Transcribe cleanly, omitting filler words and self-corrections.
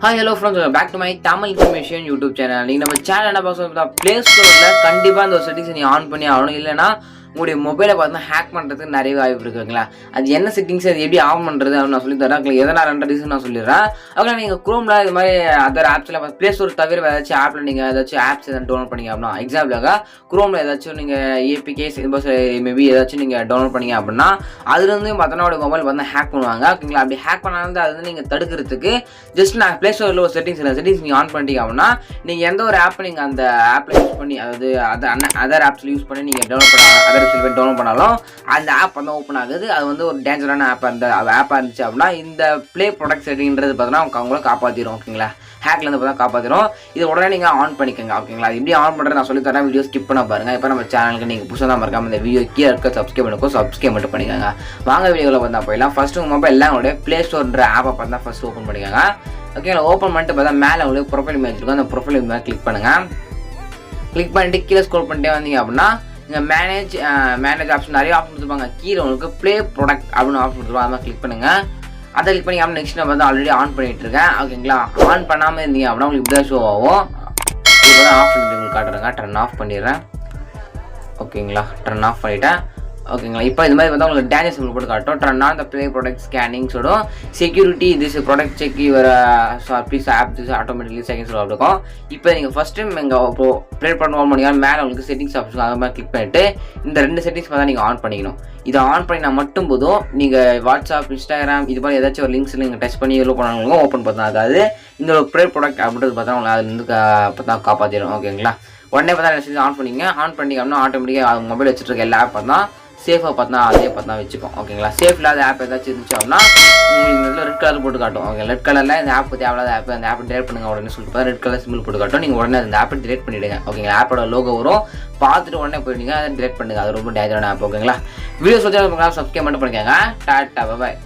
Hi, hello friends, back to my Tamil information YouTube channel. நீங்க நம்ம channel என்ன பார்க்க Play Storeல கண்டிப்பா அந்த செட்டிங்ஸ் நீ ஆன் பண்ணி ஆகணும். இல்லனா உங்களுடைய மொபைலை பார்த்தா ஹேக் பண்றதுக்கு நிறைய வாய்ப்பு இருக்குங்களா. அது என்ன செட்டிங்ஸ் அது எப்படி ஆன் பண்றது நான் சொல்லி தரேன். எதனால ரெண்டு ரீசன் நான் சொல்லிடுறேன். அதனால நீங்க Chromeல இது மாதிரி அதர் ஆப்ஸ்ல Play Store தவிர வேற ஏதாச்சும் ஆப்ல நீங்க ஏதாச்சும் ஆப்ஸ் எதாவது டவுன்லோட் பண்ணீங்க அப்படினா எக்ஸாம்பிளுக்கு Chromeல ஏதாச்சும் நீங்க APKs மேபி ஏதாச்சும் நீங்க டவுன்லோட் பண்ணீங்க அப்படினா அதுல இருந்து பார்த்தா உங்க மொபைல் பார்த்தா ஹேக் பண்ணுவாங்க. ஓகேங்களா. அப்படி ஹேக் பண்ணாலும் அது வந்து நீங்க தடுக்கிறதுக்கு ஜஸ்ட் நான் Play Storeல ஒரு செட்டிங்ஸ் நீங்க ஆன் பண்ணிட்டீங்க அப்படினா நீங்க எந்த ஒரு ஆப் நீங்க அந்த ஆப்ல யூஸ் பண்ணி அதாவது அதர் ஆப்ஸ்ல யூஸ் பண்ணி நீங்க டவுன்லோட் பண்ணாலும் அந்த ஆப் வந்து ஓப்பன் ஆகுது. அது வந்து ஒரு டேஞ்சரான ஆப் அந்த ஆப்பா இருந்துச்சு அப்படின்னா இந்த ப்ளே ப்ரொடக்ட் செட்டிங்கிறது பார்த்தீங்கன்னா அவங்கள காப்பாற்றிடும். ஓகேங்களா. ஹேக்ல இருந்து பார்த்தா காப்பாற்றிடும். இது உடனே நீங்க ஆன் பண்ணிக்கோங்க. ஓகேங்களா. இது எப்படி ஆன் பண்றது நான் சொல்லி தரேன். வீடியோ ஸ்கிப் பண்ண பாருங்க. இப்போ நம்ம சேனலுக்கு நீங்க புதுசாக தான் மறக்காம இந்த வீடியோ கீழே இருக்க சப்ஸ்கிரைப் மட்டும் பண்ணிக்கோங்க. வாங்க வீடியோவில் பார்த்தா போயிடலாம். ஃபர்ஸ்ட் உங்க மொபைல் எல்லாம் உங்களுடைய Play Storeன்ற ஆப்பை பார்த்தா ஃபர்ஸ்ட் ஓப்பன் பண்ணிக்கோங்க. ஓகேங்களா. ஓப்பன் பண்ணிட்டு பார்த்தா மேலே உங்களுக்கு ப்ரொஃபைல் இமேஜ் இருக்கும். அந்த ப்ரொஃபைல் இமேஜ் கிளிக் பண்ணுங்க. கிளிக் பண்ணிட்டு கீழே ஸ்க்ரோல் பண்ணிட்டே வந்தீங்க அப்படின்னா இங்கே மேனேஜ் ஆப்ஷன் நிறைய ஆப்ஷன் கொடுத்துருப்பாங்க. கீழே உங்களுக்கு ப்ளே ப்ராடக்ட் அப்படின்னு ஆப்ஷன் கொடுத்துருப்பாங்க. அதை கிளிக் பண்ணுங்க. அதை கிளிக் பண்ணி அப்படின்னா நெக்ஸ்ட் நான் வந்து ஆல்ரெடி ஆன் பண்ணிட்டு இருக்கேன். ஓகேங்களா. ஆன் பண்ணாமல் இருந்தீங்க அப்படின்னா உங்களுக்கு இப்படி தான் ஷோ ஆகும். இப்போ தான் ஆஃப் பண்ணி உங்களுக்கு காட்டுறேங்க. டர்ன் ஆஃப் பண்ணிடுறேன். ஓகேங்களா. டர்ன் ஆஃப் பண்ணிட்டேன். ஓகேங்களா. இப்போ இது மாதிரி வந்து உங்களுக்கு டேஞ்சர் சிம்பிள் போட்டு காட்டும். Turn on the play product scanning சொல்லும். Security this product check your please app this automatically seconds இருக்கும். இப்போ நீங்கள் ஃபர்ஸ்ட் டைம் எங்கள் ப்ளே பண்ண ஆன் பண்ணிங்கன்னா மேலே உங்களுக்கு செட்டிங்ஸ் ஆப்ஷன் அது மாதிரி கிளிக் பண்ணிட்டு இந்த ரெண்டு செட்டிங்ஸ் தான் நீங்கள் ஆன் பண்ணிக்கணும். இதை ஆன் பண்ணினா மட்டும் போதும் நீங்கள் வாட்ஸ்அப் இன்ஸ்டாகிராம் இது மாதிரி ஏதாச்சும் ஒரு லிங்க்ஸ் நீங்கள் டச் பண்ணி எவ்வளோ பண்ணாலும் ஓப்பன் பார்த்தா அதாவது இந்த ஒரு ப்ளே ப்ராடக்ட் அப்படின்றது பார்த்தா உங்களுக்கு அதுலேருந்து பார்த்தா காப்பாற்றிடும். ஓகேங்களா. உடனே பார்த்தா ஆன் பண்ணிங்க. ஆன் பண்ணிங்க அப்படின்னா ஆட்டோமேட்டிக்காக மொபைல் வச்சுட்டு இருக்க எல்லா ஆப் பார்த்தா சேஃபாக பார்த்தா அதே பார்த்தா வச்சுக்கோம். ஓகேங்களா. சேஃப் இல்லாத ஆப் ஏதாச்சும் இருந்துச்சு அப்படின்னா உங்களுக்கு இதில் ரெட் கலர் போட்டு காட்டும். ஓகே ரெட் கலரில் இந்த ஆப் தேவையில்லாத ஆப் அந்த ஆப்பை டிலேட் பண்ணுங்க உடனே சொல்லிட்டு ரெட் கலர் சிம்பிள் போட்டு காட்டும். நீங்கள் உடனே அந்த ஆப்பை டிலேட் பண்ணிவிடுங்க. ஓகேங்களா. ஆப்போட லோகோ வரும் பார்த்துட்டு உடனே போயிடுங்க. அதை டிலேட் பண்ணுங்க. அது ரொம்ப டேஞ்சரான ஆப். ஓகேங்களா. வீடியோ சொல்லி சப்ஸ்கிரைப் மட்டும் பண்ணிக்கோங்க. டாட்டா பாய்.